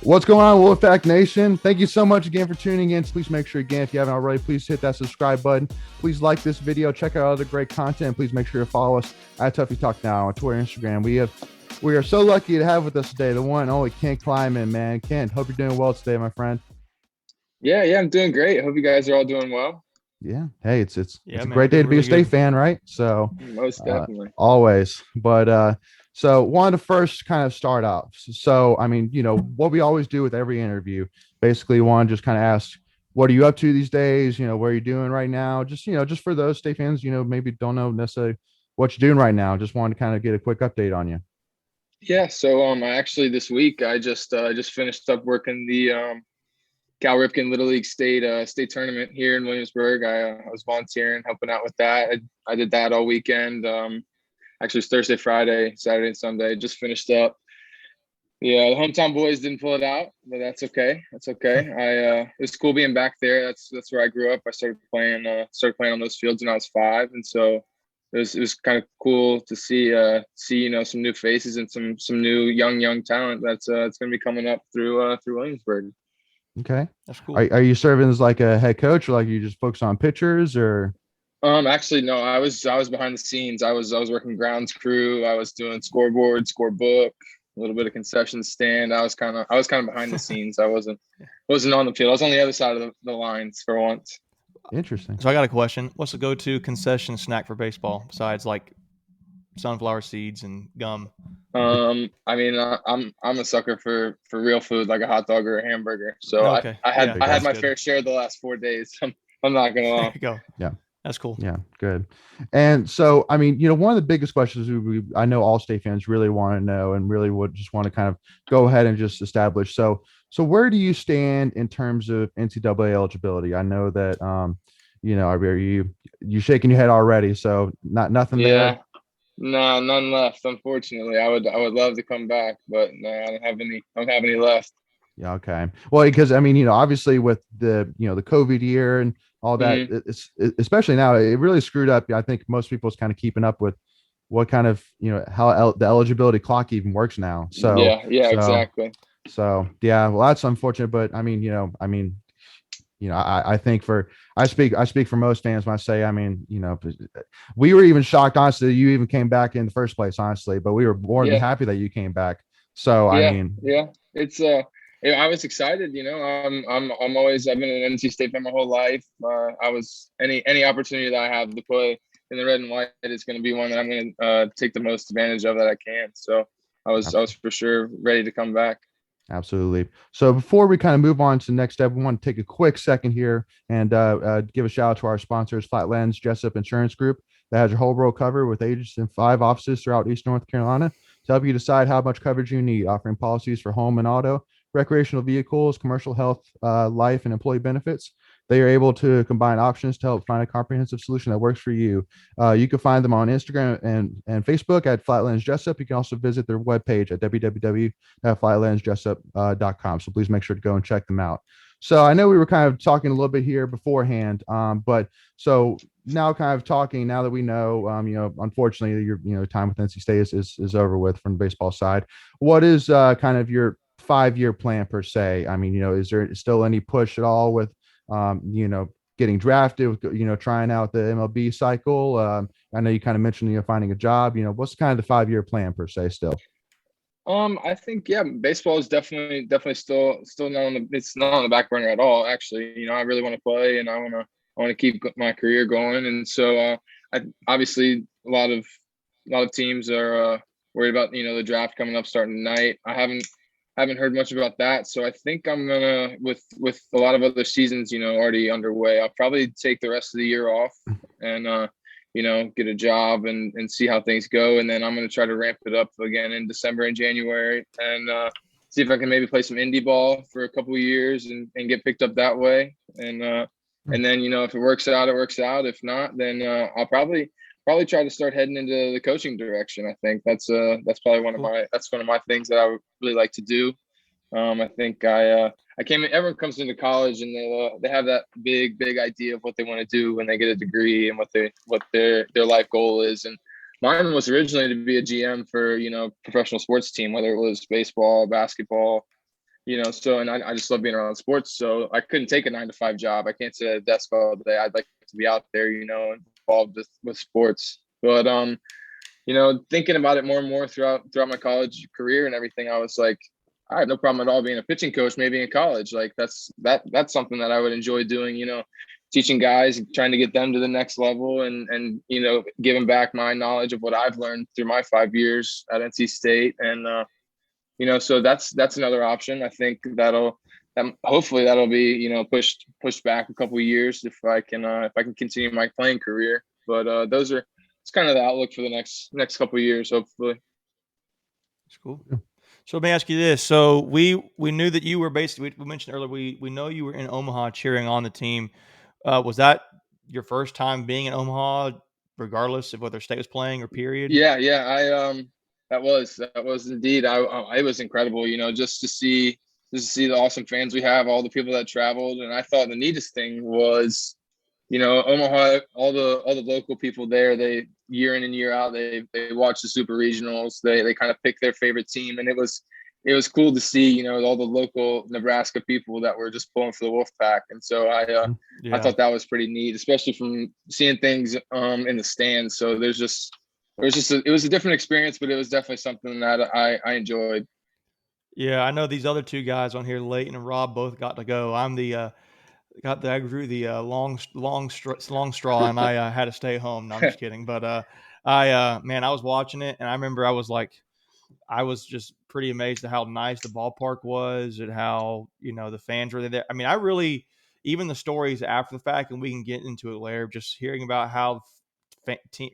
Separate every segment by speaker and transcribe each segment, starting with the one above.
Speaker 1: What's going on, Wolfpack Nation? Thank you so much again for tuning in. Please make sure, again, if you haven't already, please hit that subscribe button. Please like this video. Check out other great content. Please make sure to follow us at Tuffy Talk Now on Twitter and Instagram. We are so lucky to have with us today the one and only Kent Klyman, man. Kent, hope you're doing well today, my friend.
Speaker 2: Yeah, I'm doing great. I hope you guys are all doing well.
Speaker 1: Yeah. Hey, it's a great day to be a state fan, right? So
Speaker 2: most definitely.
Speaker 1: Always. But so wanted to first kind of start off. So I mean, what we always do with every interview, basically want to just kind of ask, what are you up to these days? What are you doing right now? Just for those state fans, maybe don't know necessarily what you're doing right now. Just wanted to kind of get a quick update on you.
Speaker 2: Yeah, so I actually this week I just finished up working the Cal Ripken Little League state tournament here in Williamsburg. I was volunteering, helping out with that. I did that all weekend. Actually, it's Thursday, Friday, Saturday, and Sunday. Just finished up. Yeah, the hometown boys didn't pull it out, but that's okay. It was cool being back there. That's where I grew up. I started playing on those fields when I was 5, and so it was kind of cool to see some new faces and some new young talent that's it's going to be coming up through Williamsburg.
Speaker 1: Okay,
Speaker 3: that's cool.
Speaker 1: Are you serving as like a head coach, or like you just focus on pitchers, or?
Speaker 2: Actually, no. I was behind the scenes. I was working grounds crew. I was doing scoreboard, scorebook, a little bit of concession stand. I was kind of behind the scenes. I wasn't on the field. I was on the other side of the lines for once.
Speaker 1: Interesting.
Speaker 3: So I got a question. What's the go-to concession snack for baseball besides like sunflower seeds and gum?
Speaker 2: I mean, I'm a sucker for real food, like a hot dog or a hamburger. So
Speaker 3: okay.
Speaker 2: I had my fair share the last 4 days. I'm not gonna lie.
Speaker 3: There you go.
Speaker 1: Yeah.
Speaker 3: That's cool.
Speaker 1: Yeah, good. And so, I mean, one of the biggest questions I know all state fans really want to know and really would just want to kind of go ahead and just establish. So where do you stand in terms of NCAA eligibility? I know that, you shaking your head already. So nothing there.
Speaker 2: No, none left. Unfortunately, I would love to come back, but no, I don't have any left.
Speaker 1: Yeah. Okay. Well, because I mean, obviously with the COVID year and all that, it's especially now, it really screwed up. I think most people's kind of keeping up with what kind of, how the eligibility clock even works now. So
Speaker 2: yeah, exactly.
Speaker 1: So yeah, well, that's unfortunate, but I mean, I think I speak for most fans when I say, I mean, we were even shocked, honestly, that you even came back in the first place, honestly, but we were more than happy that you came back. So,
Speaker 2: yeah,
Speaker 1: I mean,
Speaker 2: it's I was excited, I've been an NC State fan my whole life. I was any opportunity that I have to play in the red and white is going to be one that I'm going to take the most advantage of that I can. So I was for sure ready to come back.
Speaker 1: Absolutely. So before we kind of move on to the next step, we want to take a quick second here and give a shout out to our sponsors, Flatlands Jessup Insurance Group, that has your whole world covered with agents in 5 offices throughout East North Carolina to help you decide how much coverage you need, offering policies for home and auto, recreational vehicles, commercial health, life, and employee benefits. They are able to combine options to help find a comprehensive solution that works for you. You can find them on Instagram and Facebook at Flatlands Jessup. You can also visit their webpage at www.flatlandsjessup.com. So please make sure to go and check them out. So I know we were kind of talking a little bit here beforehand, but so now kind of talking now that we know, unfortunately your time with NC State is over with from the baseball side. What is kind of your 5-year plan per se? I mean, is there still any push at all with, getting drafted, trying out the MLB cycle? I know you kind of mentioned, finding a job, what's kind of the 5-year plan per se still?
Speaker 2: I think, baseball is definitely still it's not on the back burner at all. Actually, I really want to play and I want to keep my career going. And so, obviously a lot of teams are worried about, the draft coming up starting tonight. I haven't heard much about that. So I think I'm gonna, with a lot of other seasons, already underway, I'll probably take the rest of the year off and, get a job and see how things go. And then I'm going to try to ramp it up again in December and January and see if I can maybe play some indie ball for a couple of years and get picked up that way. And then, if it works out, it works out. If not, then I'll probably try to start heading into the coaching direction. I think that's probably one of my things that I would really like to do. I think everyone comes into college and they have that big idea of what they want to do when they get a degree and what their life goal is. And mine was originally to be a GM for, professional sports team, whether it was baseball, basketball, So, and I just love being around sports. So I couldn't take a 9 to 5 job. I can't sit at a desk all day. I'd like to be out there, involved with sports. But, thinking about it more and more throughout my college career and everything, I was like, I have no problem at all being a pitching coach, maybe in college. Like that's something that I would enjoy doing, teaching guys, trying to get them to the next level and, giving back my knowledge of what I've learned through my 5 years at NC State. And, so that's another option. I think hopefully that'll be, pushed back a couple of years if I can continue my playing career. But it's kind of the outlook for the next couple of years, hopefully.
Speaker 3: That's cool. Yeah. So let me ask you this. So we knew that you were basically, we mentioned earlier, we know you were in Omaha cheering on the team. Was that your first time being in Omaha, regardless of whether state was playing or period?
Speaker 2: Yeah. That was indeed. It was incredible, just to see the awesome fans we have, all the people that traveled. And I thought the neatest thing was, Omaha, all the local people there, they year in and year out, they watch the super regionals. They kind of pick their favorite team. And it was cool to see, all the local Nebraska people that were just pulling for the Wolfpack. And so I thought that was pretty neat, especially from seeing things in the stands. So it was a different experience, but it was definitely something that I enjoyed.
Speaker 3: Yeah, I know these other two guys on here, Leighton and Rob, both got to go. I'm I grew the long straw, and I had to stay home. No, I'm just kidding. But I was watching it, and I remember I was just pretty amazed at how nice the ballpark was, and how the fans were there. I mean, I really, even the stories after the fact, and we can get into it later. Just hearing about how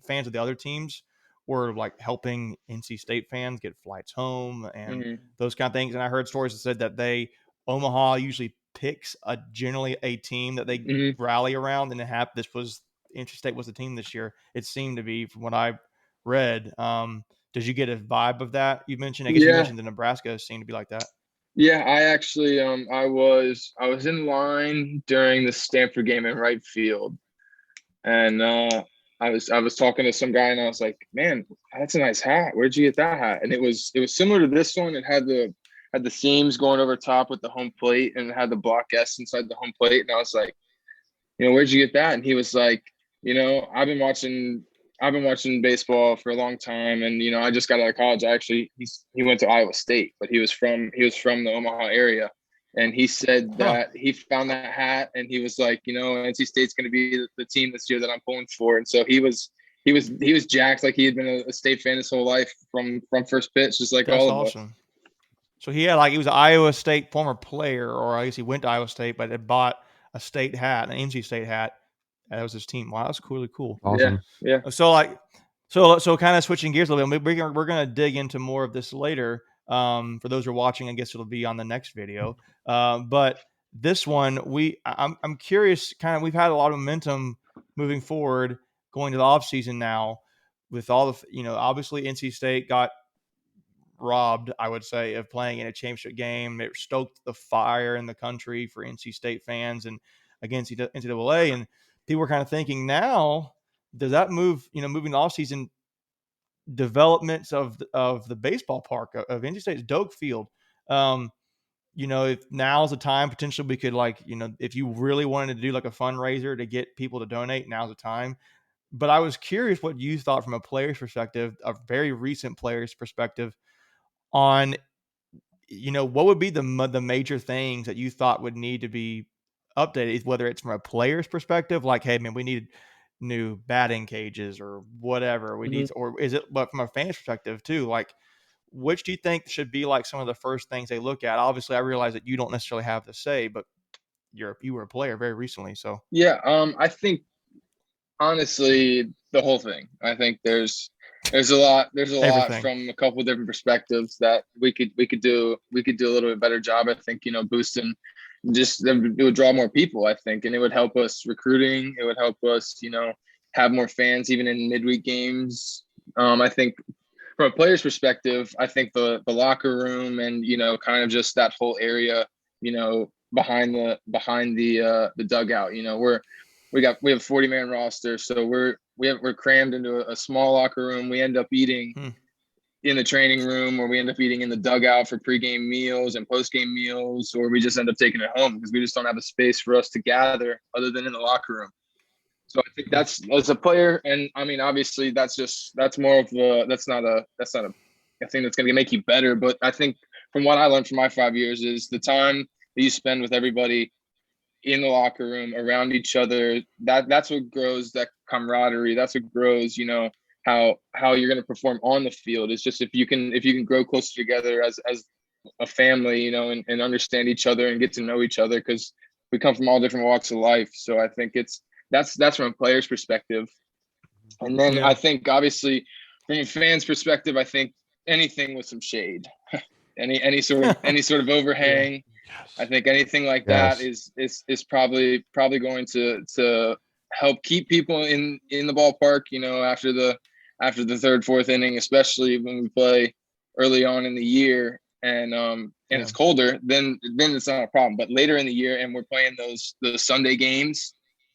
Speaker 3: fans of the other teams were like helping NC State fans get flights home and those kind of things. And I heard stories that said that Omaha usually picks generally a team that they rally around, and NC State was the team this year. It seemed to be, from what I read. Did you get a vibe of that? You mentioned, I guess you mentioned the Nebraska seemed to be like that.
Speaker 2: Yeah, I actually, I was in line during the Stanford game in right field, and I was talking to some guy, and I was like, "Man, that's a nice hat. Where'd you get that hat?" And it was similar to this one. It had the seams going over top with the home plate, and it had the block S inside the home plate. And I was like, "Where'd you get that?" And he was like, I've been watching baseball for a long time, and I just got out of college. He went to Iowa State, but he was from the Omaha area, and he said that he found that hat, and he was like, NC State's going to be the team this year that I'm pulling for, and so he was jacked, like he had been a State fan his whole life from first pitch, just like all of us.
Speaker 3: So he was an Iowa State former player, or I guess he went to Iowa State, but had bought a state hat, an NC State hat. That was his team. Wow, that's really cool.
Speaker 1: Awesome.
Speaker 2: Yeah.
Speaker 3: So kind of switching gears a little bit. We're going to dig into more of this later. For those who are watching, I guess it'll be on the next video. But this one, I'm curious. Kind of, we've had a lot of momentum moving forward, going to the off season now, with all the obviously NC State got robbed, I would say, of playing in a championship game. It stoked the fire in the country for NC State fans and against NCAA. And people were kind of thinking, now, does that moving the offseason, developments of the baseball park of NC State's Doak Field? If now's the time, potentially we could, if you really wanted to do like a fundraiser to get people to donate, now's the time. But I was curious what you thought from a player's perspective, a very recent player's perspective, on what would be the major things that you thought would need to be updated, whether it's from a player's perspective, like, hey man, we need new batting cages or whatever we need, or is it, but from a fan's perspective too, like, which do you think should be like some of the first things they look at? Obviously I realize that you don't necessarily have to say, but you were a player very recently. So
Speaker 2: yeah, I think honestly the whole thing, I think there's a lot from a couple of different perspectives that we could do a little bit better job. I think boosting, just it would draw more people, I think, and it would help us recruiting. It would help us have more fans even in midweek games. I think from a player's perspective, I think the locker room and kind of just that whole area behind the dugout, we have a 40-man roster, so we're crammed into a small locker room. We end up eating in the training room, or we end up eating in the dugout for pregame meals and postgame meals, or we just end up taking it home because we just don't have a space for us to gather other than in the locker room. So I think that's, as a player, and I mean, obviously that's more of that's not a thing that's going to make you better. But I think from what I learned from my 5 years is the time that you spend with everybody in the locker room around each other, that's what grows that camaraderie. That's what grows, how you're going to perform on the field. It's just if you can grow closer together as a family, and understand each other and get to know each other, because we come from all different walks of life. So I think that's from a player's perspective. And then I think obviously from a fan's perspective, I think anything with some shade, any sort of overhang. I think anything like that is probably going to help keep people in the ballpark, after the third, fourth inning, especially when we play early on in the year and it's colder, then it's not a problem. But later in the year, and we're playing those Sunday games,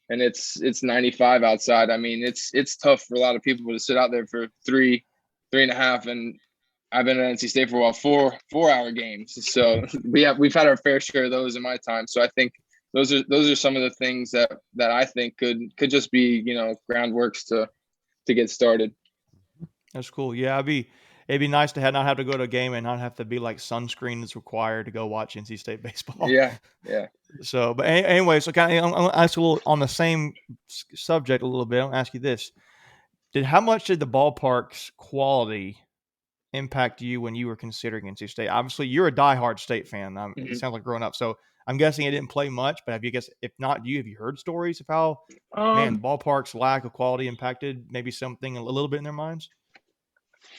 Speaker 2: and it's 95 outside. I mean, it's tough for a lot of people to sit out there for 3.5, and I've been at NC State for a while, 4-hour games. So we've had our fair share of those in my time. So I think those are some of the things that I think could just be, groundworks to get started.
Speaker 3: That's cool. Yeah, it'd be nice to not have to go to a game and not have to be like sunscreen is required to go watch NC State baseball.
Speaker 2: Yeah.
Speaker 3: So, but anyway, so kind of, I'm gonna ask a little on the same subject a little bit. I'll ask you this: how much did the ballpark's quality impact you when you were considering NC State? Obviously, you're a diehard State fan. It sounds like growing up. So I'm guessing it didn't play much. But have you heard stories of how the ballpark's lack of quality impacted maybe something a little bit in their minds?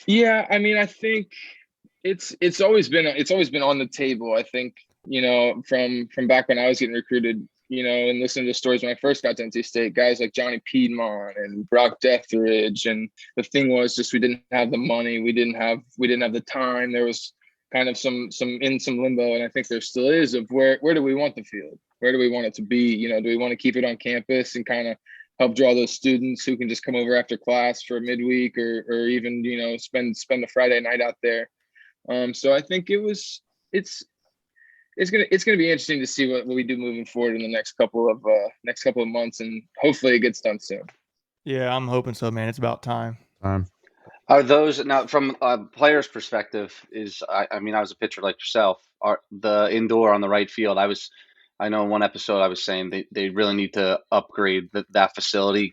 Speaker 2: Yeah, I mean, I think it's always been on the table. I think, from back when I was getting recruited, and listening to stories when I first got to NC State, guys like Johnny Piedmont and Brock Deathridge. And the thing was just we didn't have the money, we didn't have the time. There was kind of some limbo, and I think there still is, of where do we want the field? Where do we want it to be? Do we want to keep it on campus and kind of help draw those students who can just come over after class for a midweek, or even, spend the Friday night out there? So I think it's gonna be interesting to see what we do moving forward in the next couple of months, and hopefully it gets done soon.
Speaker 3: Yeah, I'm hoping so, man. It's about time.
Speaker 4: Are those now, from a player's perspective? I mean, I was a pitcher like yourself. Are the indoor on the right field? I know in one episode I was saying they really need to upgrade that facility,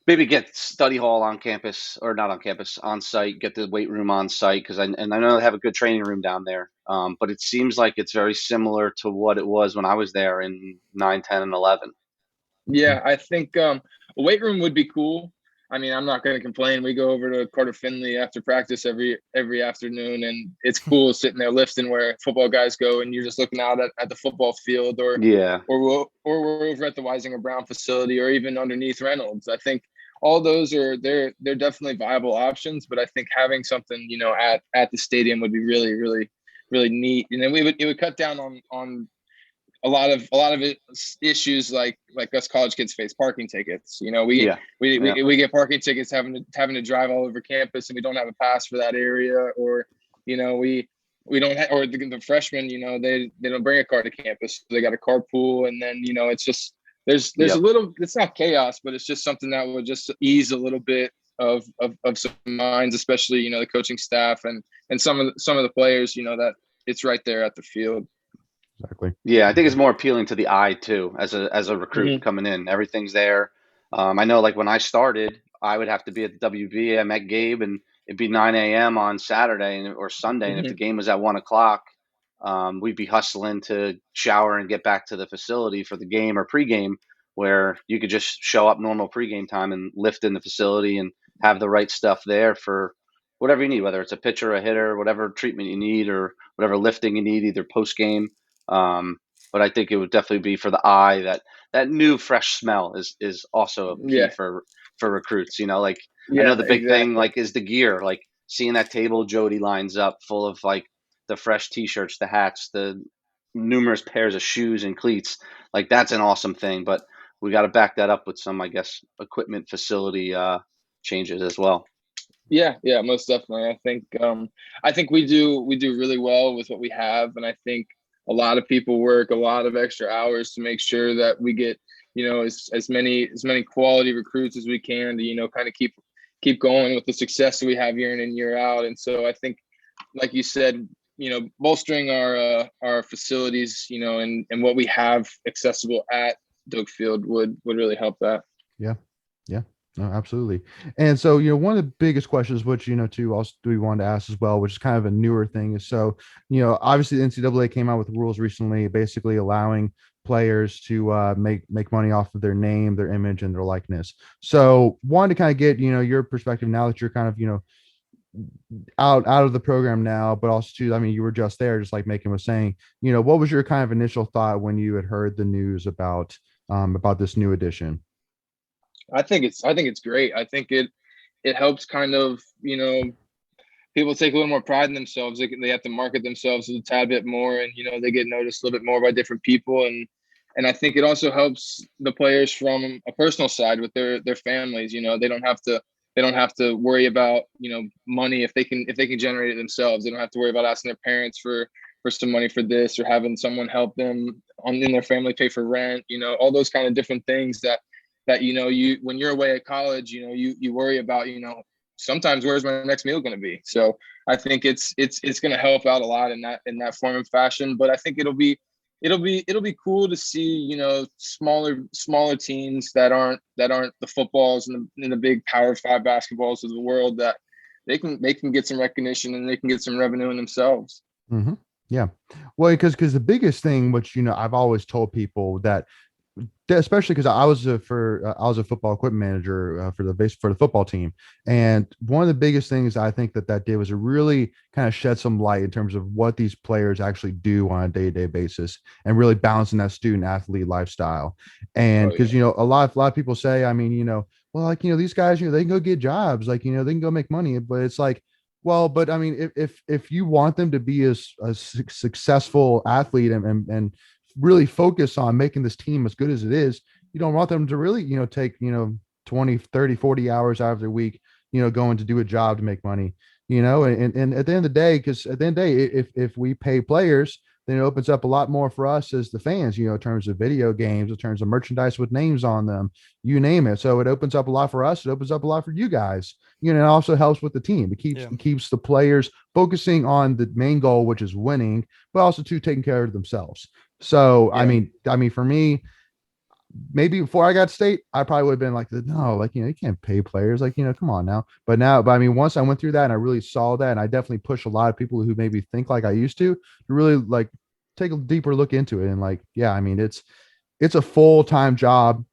Speaker 4: maybe get study hall on campus, or not on campus, on site, get the weight room on site, because I know they have a good training room down there. But it seems like it's very similar to what it was when I was there in 9, 10, and 11.
Speaker 2: Yeah, I think a weight room would be cool. I mean, I'm not going to complain. We go over to Carter Finley after practice every afternoon, and it's cool sitting there lifting where football guys go, and you're just looking out at the football field, or we're over at the Weisinger Brown facility, or even underneath Reynolds. I think all those they're definitely viable options, but I think having something, at the stadium would be really, really, really neat. And then it would cut down on a lot of issues like us college kids face: parking tickets. We get parking tickets having to drive all over campus, and we don't have a pass for that area, or we don't have, or the freshmen, they don't bring a car to campus, so they got a carpool, and then it's just there's a little, it's not chaos, but it's just something that would just ease a little bit of some minds, especially the coaching staff and some of the players, that it's right there at the field.
Speaker 1: Exactly.
Speaker 4: Yeah, I think it's more appealing to the eye too, as a recruit coming in. Everything's there. I know, like when I started, I would have to be at the WB. I met Gabe, and it'd be 9 a.m. on Saturday or Sunday, and if the game was at 1 o'clock, we'd be hustling to shower and get back to the facility for the game or pregame, where you could just show up normal pregame time and lift in the facility and have the right stuff there for whatever you need, whether it's a pitcher, a hitter, whatever treatment you need, or whatever lifting you need, either post game. But I think it would definitely be for the eye, that new fresh smell is also a key for recruits. I know the big thing is the gear, like seeing that table Jody lines up full of like the fresh t-shirts, the hats, the numerous pairs of shoes and cleats. Like that's an awesome thing, but we got to back that up with some, I guess, equipment facility changes as well.
Speaker 2: Yeah, yeah, most definitely. I think we do really well with what we have, and I think a lot of people work a lot of extra hours to make sure that we get, as many quality recruits as we can to, kind of keep going with the success that we have year in and year out. And so I think, like you said, bolstering our facilities, and what we have accessible at Doak Field would really help that.
Speaker 1: Yeah. Yeah. No, absolutely. And so, one of the biggest questions, which, too, also we wanted to ask as well, which is kind of a newer thing, is so, obviously the NCAA came out with rules recently, basically allowing players to make money off of their name, their image, and their likeness. So, wanted to kind of get, your perspective now that you're kind of, out of the program now, but also too, I mean, you were just there, just like Macon was saying, what was your kind of initial thought when you had heard the news about this new edition?
Speaker 2: I think it's great. I think it helps kind of, people take a little more pride in themselves. They have to market themselves a tad bit more, and they get noticed a little bit more by different people. And I think it also helps the players from a personal side with their families. They don't have to worry about money if they can generate it themselves. They don't have to worry about asking their parents for some money for this, or having someone help them in their family pay for rent. All those kind of different things that you when you're away at college, you worry about, sometimes where's my next meal going to be. So I think it's going to help out a lot in that form and fashion. But I think it'll be cool to see, smaller teams that aren't the footballs and the big Power 5 basketballs of the world, that they can get some recognition and they can get some revenue in themselves.
Speaker 1: Mm-hmm. Yeah. Well, because the biggest thing, which, I've always told people that, especially because I was a football equipment manager for the football team, and one of the biggest things I think that did was to really kind of shed some light in terms of what these players actually do on a day-to-day basis, and really balancing that student athlete lifestyle. And because a lot of people say, I mean, well, like, these guys, they can go get jobs, like, they can go make money, but it's like, well, but I mean, if you want them to be a successful athlete and really focus on making this team as good as it is, you don't want them to really, take, 20, 30, 40 hours out of their week, going to do a job to make money, and at the end of the day, because at the end of the day, if we pay players, then it opens up a lot more for us as the fans, in terms of video games, in terms of merchandise with names on them, you name it. So it opens up a lot for us. It opens up a lot for you guys. It also helps with the team. It keeps the players focusing on the main goal, which is winning, but also to taking care of themselves. So, yeah. I mean, for me, maybe before I got state, I probably would have been like, no, like, you can't pay players, like, come on now. But I mean, once I went through that and I really saw that, and I definitely push a lot of people who maybe think like I used to really like take a deeper look into it. And like, yeah, I mean, it's a full-time job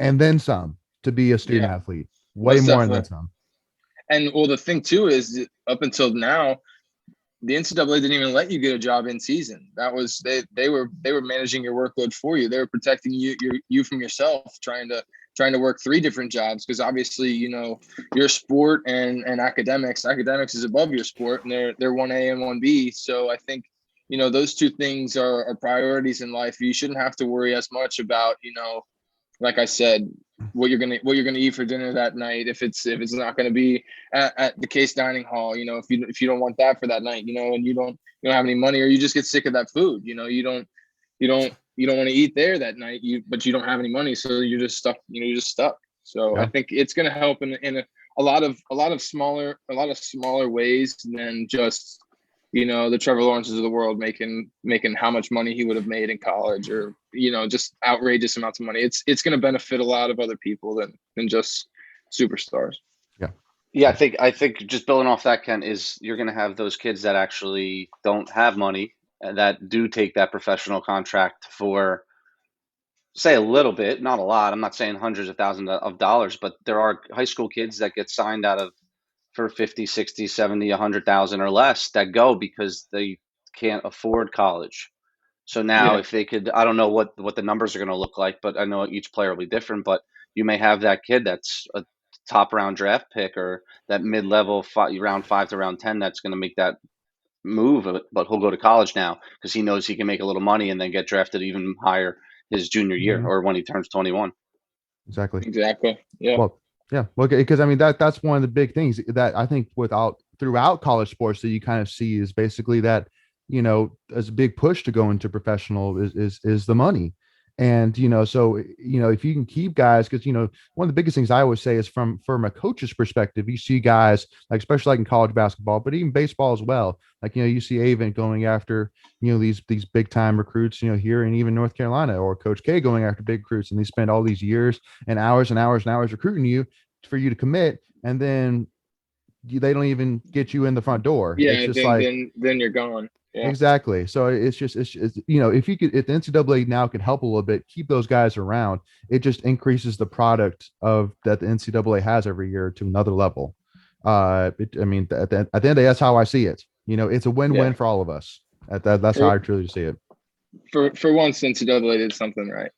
Speaker 1: and then some to be a student athlete, way
Speaker 2: most
Speaker 1: more
Speaker 2: definitely.
Speaker 1: than some.
Speaker 2: And well, the thing too is, up until now, the NCAA didn't even let you get a job in season. That was they were managing your workload for you. They were protecting you from yourself, trying to work 3 different jobs, because obviously, your sport and academics is above your sport, and they're 1A and 1B. So I think, those 2 things are priorities in life. You shouldn't have to worry as much about, like I said, what you're gonna eat for dinner that night, if it's not gonna be at the Case Dining Hall, if you don't want that for that night, and you don't have any money, or you just get sick of that food, you don't want to eat there that night, but you don't have any money, so you're just stuck. You're just stuck. So I think it's gonna help in a lot of smaller ways than just, the Trevor Lawrences of the world making how much money he would have made in college, or, just outrageous amounts of money. It's going to benefit a lot of other people than just superstars.
Speaker 1: Yeah.
Speaker 4: Yeah, I think just building off that, Ken, is you're going to have those kids that actually don't have money and that do take that professional contract for, say, a little bit, not a lot. I'm not saying hundreds of thousands of dollars, but there are high school kids that get signed out of for 50, 60, 70, 100,000 or less that go because they can't afford college. So now if they could, I don't know what the numbers are going to look like, but I know each player will be different, but you may have that kid that's a top round draft pick, or that mid-level round 5 to round 10 that's going to make that move, but he'll go to college now because he knows he can make a little money and then get drafted even higher his junior year or when he turns 21.
Speaker 1: Exactly.
Speaker 2: Yeah.
Speaker 1: Well, Yeah, well, because I mean that's one of the big things that I think throughout college sports that you kind of see is basically that, as a big push to go into professional is the money. And so if you can keep guys, because one of the biggest things I always say is from a coach's perspective, you see guys like, especially like in college basketball, but even baseball as well. Like, you see Avon going after these big time recruits, here in even North Carolina, or Coach K going after big recruits, and they spend all these years and hours and hours and hours recruiting you for you to commit, and then they don't even get you in the front door. It's
Speaker 2: Yeah,
Speaker 1: just like,
Speaker 2: then you're gone. Yeah.
Speaker 1: exactly. So it's if the NCAA now can help a little bit, keep those guys around, it just increases the product of that the NCAA has every year to another level. I mean, at the end of the day, that's how I see it. It's a win-win
Speaker 2: Yeah.
Speaker 1: for all of us. That's how I truly see it.
Speaker 2: For once, NCAA did something right.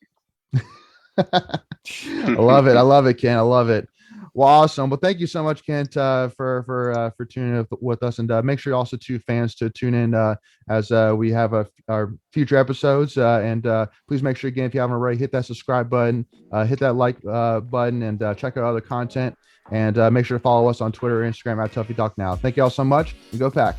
Speaker 1: I love it. I love it, Ken. I love it. Well, awesome. Well, thank you so much, Kent, for tuning in with us, and make sure also fans to tune in as we have our future episodes. And please make sure, again, if you haven't already, hit that subscribe button, hit that like button, and check out other content. And make sure to follow us on Twitter or Instagram at Tuffy Talk Now. Thank you all so much, and go Pack.